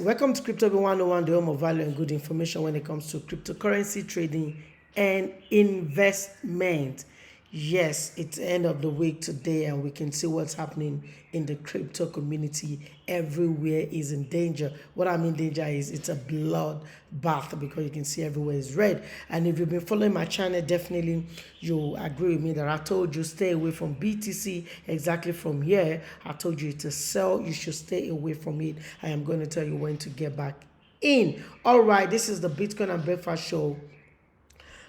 Welcome to Crypto EP101, the home of value and good information when it comes to cryptocurrency trading and investment. Yes, it's the end of the week today, and we can see what's happening in the crypto community. Everywhere is in danger. What I mean danger is it's a bloodbath because you can see everywhere is red. And if you've been following my channel, definitely you agree with me that I told you stay away from BTC exactly from here. I told you to sell, you should stay away from it. I am going to tell you when to get back in. All right, this is the Bitcoin and Breakfast Show,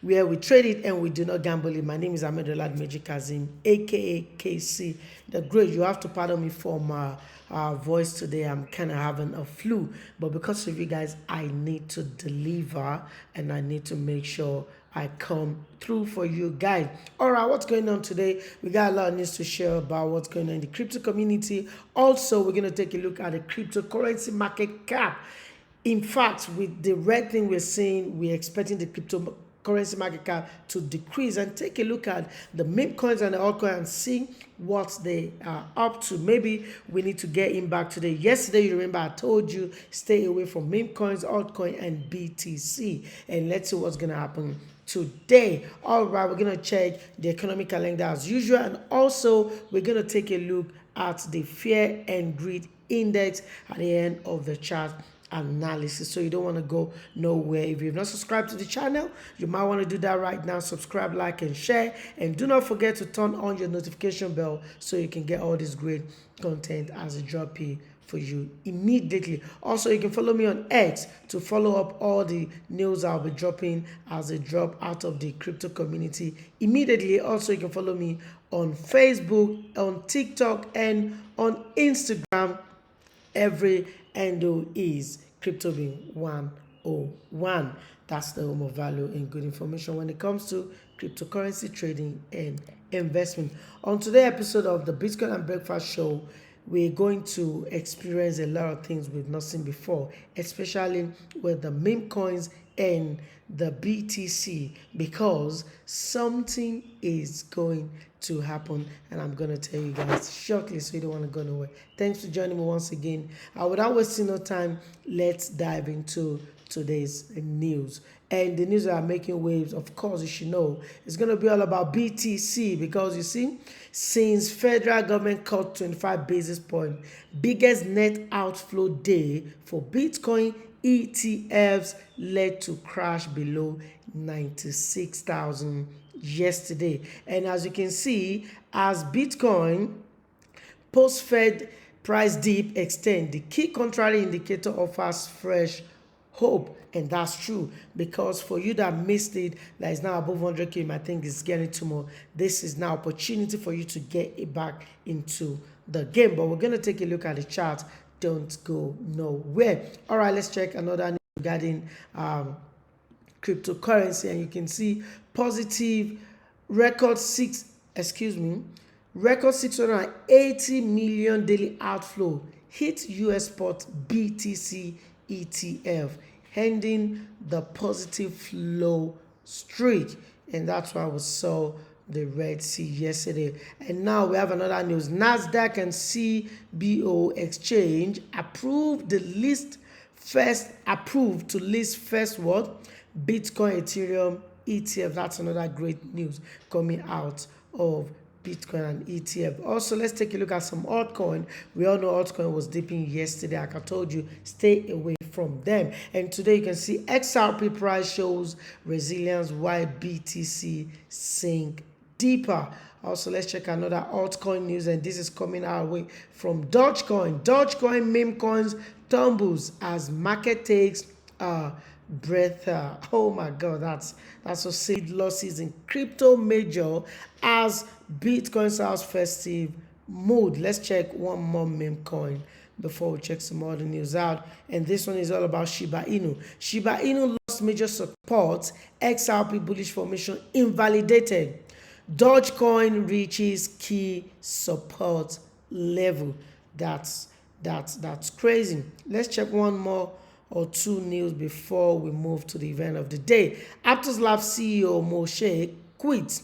where we trade it and we do not gamble it. My name is Ahmed Oladmeji Kazim, aka KC the Great. You have to pardon me for my voice today. I'm kind of having a flu, but because of you guys, I need to deliver and I need to make sure I come through for you guys. All right, what's going on today? We got a lot of news to share about what's going on in the crypto community. Also, we're going to take a look at the cryptocurrency market cap. In fact, with the red thing we're seeing, we're expecting the cryptocurrency market cap to decrease, and take a look at the meme coins and the altcoin and see what they are up to. Maybe we need to get in back today. Yesterday, you remember I told you stay away from meme coins, altcoin, and BTC. And let's see what's going to happen today. All right, we're going to check the economic calendar as usual, and also we're going to take a look at the fear and greed index at the end of the chart analysis. So you don't want to go nowhere. If you've not subscribed to the channel, you might want to do that right now. Subscribe, like, and share, and do not forget to turn on your notification bell so you can get all this great content as it drop here for you immediately. Also, you can follow me on X to follow up all the news I'll be dropping as they drop out of the crypto community immediately. Also, you can follow me on Facebook, on TikTok, and on Instagram. Every handle is CryptoBean101. That's the home of value and good information when it comes to cryptocurrency trading and investment. On today's episode of the Bitcoin and Breakfast Show, we're going to experience a lot of things we've not seen before, especially with the meme coins and the BTC, because something is going to happen, and I'm going to tell you guys shortly, so you don't want to go nowhere. Thanks for joining me once again. Without wasting no time, let's dive into today's news. And the news that are making waves, of course, you should know, it's going to be all about BTC, because you see, since federal government cut 25 basis point, biggest net outflow day for Bitcoin ETFs led to crash below 96,000 yesterday. And as you can see, as Bitcoin post-Fed price dip extend, the key contrary indicator offers fresh hope. And that's true, because for you that missed it, that is now above 100K, I think it's getting too more. This is now opportunity for you to get it back into the game. But we're going to take a look at the chart. Don't go nowhere. All right, let's check another news regarding cryptocurrency, and you can see positive record 680 million daily outflow hit US spot BTC ETF, ending the positive flow streak. And that's why we saw the Red Sea yesterday. And now we have another news. NASDAQ and CBO exchange approved to list first what? Bitcoin Ethereum ETF. That's another great news coming out of Bitcoin and ETF. Also, let's take a look at some altcoin. We all know altcoin was dipping yesterday. Like I told you, stay away from them. And today you can see XRP price shows resilience while BTC sink deeper. Also, let's check another altcoin news, and this is coming our way from Dogecoin. Dogecoin meme coins tumbles as market takes breath. Oh my god, that's so sad. Losses in crypto major as Bitcoin sales festive mood. Let's check one more meme coin before we check some other news out, and this one is all about Shiba Inu. Shiba Inu lost major support, XRP bullish formation invalidated. Dogecoin reaches key support level. That's crazy. Let's check one more or two news before we move to the event of the day. Aptos Labs CEO Moshe quit,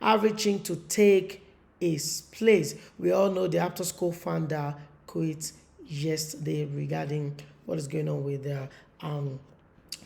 averaging to take his place. We all know the Aptos co-founder quit yesterday regarding what is going on with their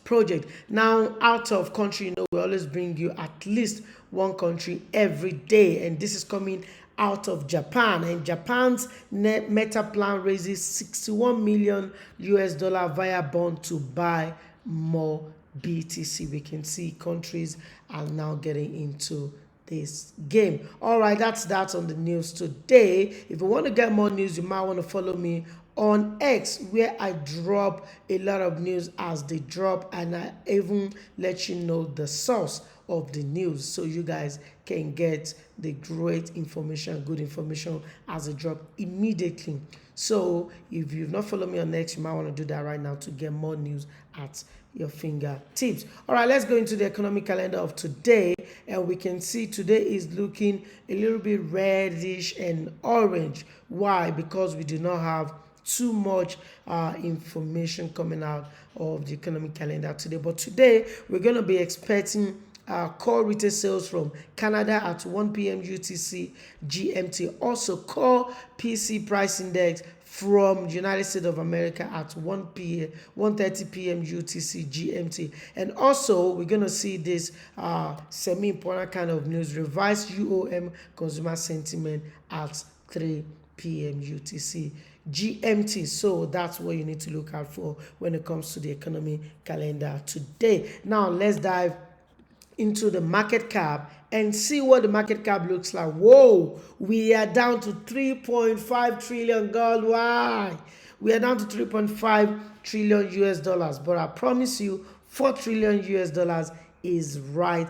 project. Now, out of country, we always bring you at least one country every day, and this is coming out of Japan. And Japan's net meta plan raises $61 million via bond to buy more BTC. We can see countries are now getting into this game. All right, that's that on the news today. If you want to get more news, you might want to follow me on X, where I drop a lot of news as they drop, and I even let you know the source of the news, so you guys can get the great information, good information as it drop immediately. So if you've not followed me on X, you might want to do that right now to get more news at your fingertips. All right, let's go into the economic calendar of today, and we can see today is looking a little bit reddish and orange. Why? Because we do not have too much information coming out of the economic calendar today. But today we're going to be expecting core retail sales from Canada at 1 p.m. UTC GMT. Also, core PC price index from United States of America at 1:30 p.m. UTC GMT. And also, we're going to see this semi-important kind of news, revised UOM consumer sentiment at 3 p.m. UTC GMT. So that's what you need to look out for when it comes to the economy calendar today. Now, let's dive into the market cap and see what the market cap looks like. Whoa, we are down to 3.5 trillion gold. Why? We are down to 3.5 trillion US dollars, but I promise you 4 trillion US dollars is right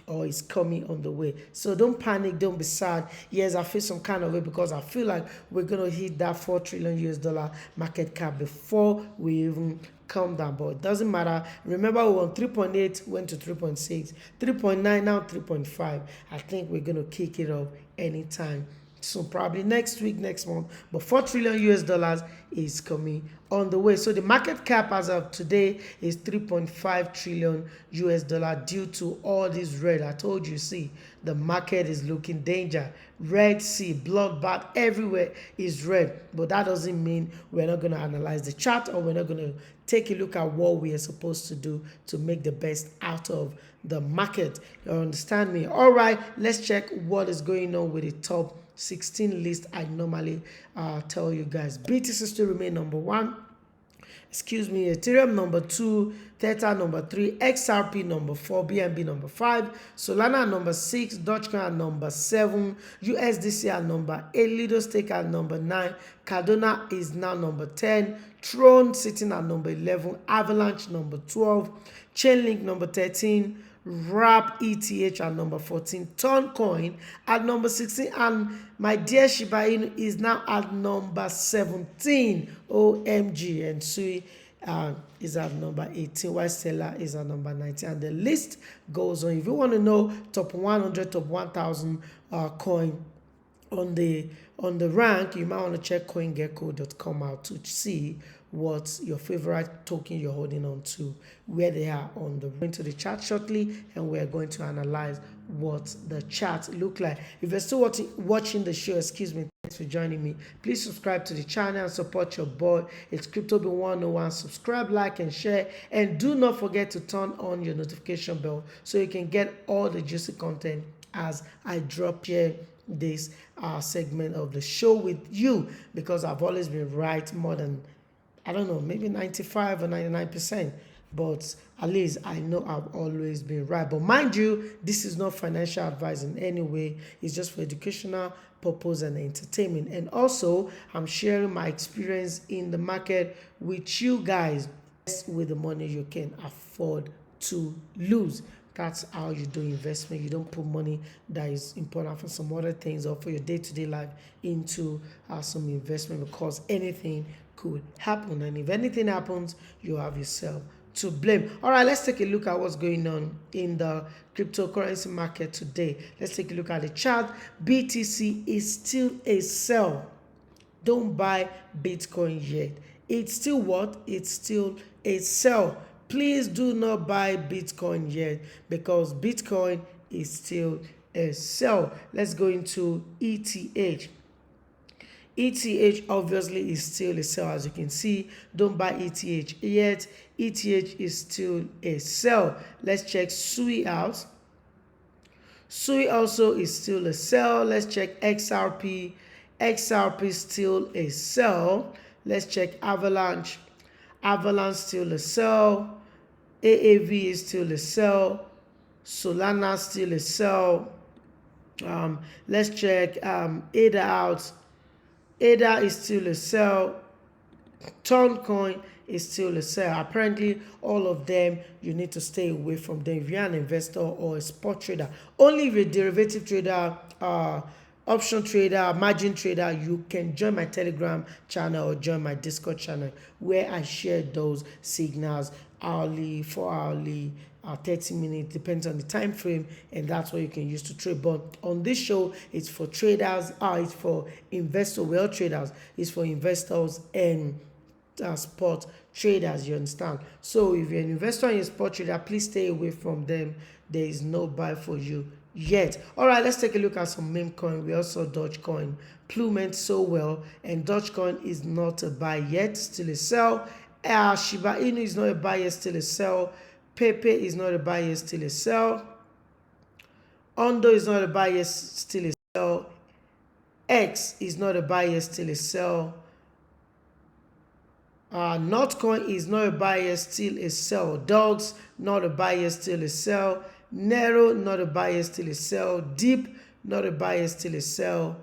or is coming on the way. So don't panic, don't be sad. Yes, I feel some kind of way because I feel like we're going to hit that 4 trillion US dollar market cap before we even come down, but it doesn't matter. Remember, we won 3.8, went to 3.6, 3.9, now 3.5. I think we're going to kick it off anytime so probably next week, next month. But 4 trillion US dollars is coming on the way. So the market cap as of today is 3.5 trillion US dollar due to all this red. I told you, see, the market is looking danger. Red Sea, bloodbath, everywhere is red. But that doesn't mean we're not going to analyze the chart, or we're not going to take a look at what we are supposed to do to make the best out of the market. You understand me? All right, let's check what is going on with the top 16 list I normally tell you guys. BTC still remain number 1. Ethereum number 2, Theta number 3, XRP number 4, BNB number 5, Solana number 6, Dogecoin number 7, USDC at number 8, Lido Stake at number 9, Cardano is now number 10, Tron sitting at number 11, Avalanche number 12, Chainlink number 13, Wrap ETH at number 14, Toncoin at number 16, and my dear Shiba Inu is now at number 17. OMG. And Sui is at number 18, while Stellar is at number 19. And the list goes on. If you want to know top 100, top 1,000 coin on the rank, you might want to check CoinGecko.com out to see what your favorite token you're holding on to, where they are on the into the chart shortly, and we're going to analyze what the chart look like. If you're still watching the show, thanks for joining me. Please subscribe to the channel and support your boy. It's CryptoBin101. Subscribe, like, and share, and do not forget to turn on your notification bell so you can get all the juicy content as I drop here this segment of the show with you, because I've always been right more than, I don't know, maybe 95 or 99%, but at least I know I've always been right. But mind you, this is not financial advice in any way. It's just for educational purpose and entertainment. And also, I'm sharing my experience in the market with you guys with the money you can afford to lose. That's how you do investment. You don't put money that is important for some other things or for your day-to-day life into some investment, because anything could happen. And if anything happens, you have yourself to blame. All right, let's take a look at what's going on in the cryptocurrency market today. Let's take a look at the chart. BTC is still a sell. Don't buy Bitcoin yet. It's still what? It's still a sell. Please do not buy Bitcoin yet, because Bitcoin is still a sell. Let's go into ETH. ETH obviously is still a sell. As you can see, don't buy ETH yet. ETH is still a sell. Let's check SUI out. SUI also is still a sell. Let's check XRP. XRP still a sell. Let's check Avalanche. Avalanche still a sell. AAV is still a sell. Solana still a sell. Let's check ADA out. ADA is still a sell. Toncoin is still a sell. Apparently, all of them, you need to stay away from them if you're an investor or a spot trader. Only if you're a derivative trader, option trader, margin trader, you can join my Telegram channel or join my Discord channel where I share those signals hourly, 4 hourly, 30 minutes, depends on the time frame, and that's what you can use to trade. But on this show, it's for traders, it's for investors, well traders, it's for investors and spot traders, you understand? So if you're an investor and a spot trader, please stay away from them. There is no buy for you yet. All right, let's take a look at some meme coin. We also Dogecoin plummeted so well, and Dogecoin is not a buy yet, still a sell. Shiba Inu is not a buy yet, still a sell. Pepe is not a buy yet, still a sell. Ondo is not a buy yet, still a sell. X is not a buy yet, still a sell. Notcoin is not a buy yet, still a sell. Dogs not a buy yet, still a sell. Nero not a buy yet, still a sell. Deep not a buy yet, still a sell.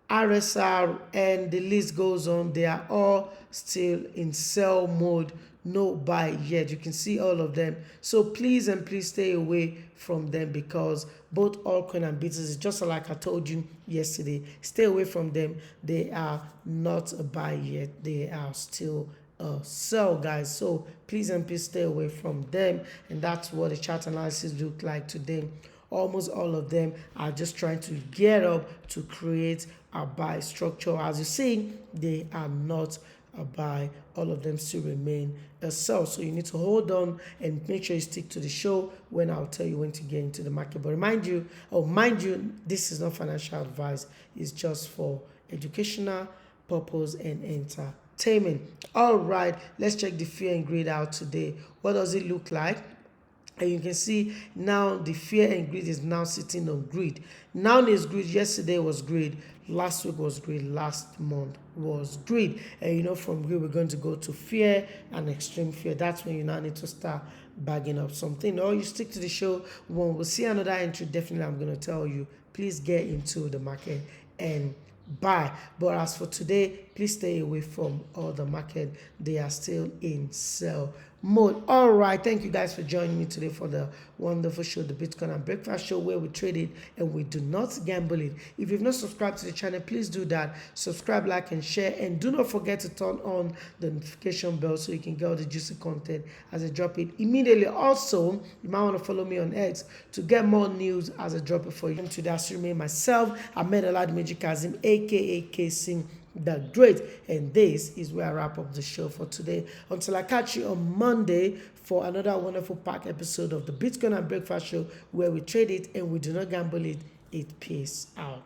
RSR, and the list goes on. They are all still in sell mode, no buy yet. You can see all of them. So please stay away from them, because both altcoin and BTC, just like I told you yesterday, stay away from them. They are not a buy yet. They are still a sell, guys. So please stay away from them. And that's what the chart analysis look like today. Almost all of them are just trying to get up to create a buy structure. As you see, they are not a buy. All of them still remain a sell. So you need to hold on and make sure you stick to the show when I'll tell you when to get into the market. But mind you, this is not financial advice. It's just for educational purpose and entertainment. All right, let's check the fear and greed out today. What does it look like? And you can see now the fear and greed is now sitting on greed. Now is greed. Yesterday was greed. Last week was greed. Last month was greed. And from greed, we're going to go to fear and extreme fear. That's when you now need to start bagging up something. Or you stick to the show. When we'll see another entry, definitely I'm going to tell you, please get into the market and buy. But as for today, please stay away from all the market. They are still in sell mode. All right, thank you guys for joining me today for the wonderful show, the Bitcoin and Breakfast Show, where we trade it and we do not gamble it. If you've not subscribed to the channel, please do that. Subscribe, like, and share, and do not forget to turn on the notification bell so you can get all the juicy content as I drop it immediately. Also, you might want to follow me on X to get more news as I drop it for you. Today, I remain myself, Ahmed Alad Kazim, aka Kasing the Great, and this is where I wrap up the show for today. Until I catch you on Monday for another wonderful packed episode of the Bitcoin and Breakfast Show, where we trade it and we do not gamble it. Peace out.